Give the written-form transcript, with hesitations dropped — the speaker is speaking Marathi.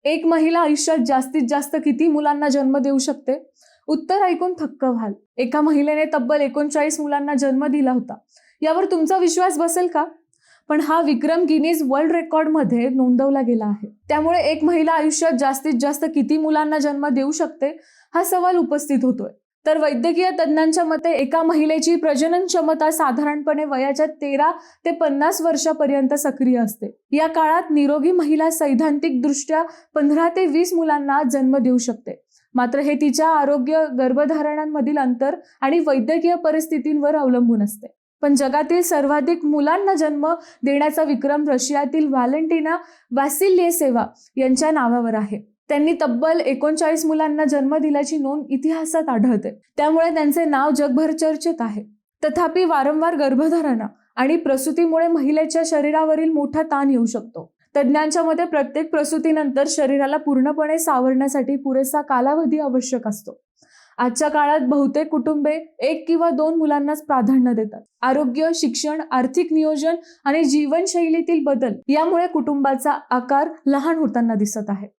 एक महिला आयुष्यात जास्तीत जास्त किती मुलांना जन्म देऊ शकते? उत्तर ऐकून थक्क व्हाल. एका महिलेने तब्बल 39 मुलांना जन्म दिला होता. यावर तुमचा विश्वास बसेल का? पण हा विक्रम गिनीज वर्ल्ड रेकॉर्ड मध्ये नोंदवला गेला आहे. त्यामुळे एक महिला आयुष्यात जास्तीत जास्त किती मुलांना जन्म देऊ शकते हा सवाल उपस्थित होतोय. तर वैद्यकीय तज्ञांच्या मते एका महिलेची प्रजनन क्षमता साधारणपणे वयाच्या 13 ते 50 वर्षापर्यंत सक्रिय असते. या काळात निरोगी महिला सैद्धांतिक दृष्ट्या 15 ते 20 मुलांना जन्म देऊ शकते. मात्र हे तिच्या आरोग्य, गर्भधारणांमधील अंतर आणि वैद्यकीय परिस्थितींवर अवलंबून असते. पण जगातील सर्वाधिक मुलांना जन्म देण्याचा विक्रम रशियातील व्हॅलेंटिना वासिल्यसेवा यांच्या नावावर आहे. त्यांनी तब्बल 39 मुलांना जन्म दिल्याची नोंद इतिहासात आढळते. त्यामुळे त्यांचे नाव जगभर चर्चेत आहे. तथापि वारंवार गर्भधारणा आणि प्रसूतीमुळे महिलेच्या शरीरावरील मोठा ताण येऊ शकतो. तज्ञांच्या मते प्रत्येक प्रसूतीनंतर शरीराला पूर्णपणे सावरण्यासाठी पुरेसा कालावधी आवश्यक असतो. आजच्या काळात बहुतेक कुटुंबे 1 किंवा 2 मुलांनाच प्राधान्य देतात. आरोग्य, शिक्षण, आर्थिक नियोजन आणि जीवनशैलीतील बदल यामुळे कुटुंबाचा आकार लहान होताना दिसत आहे.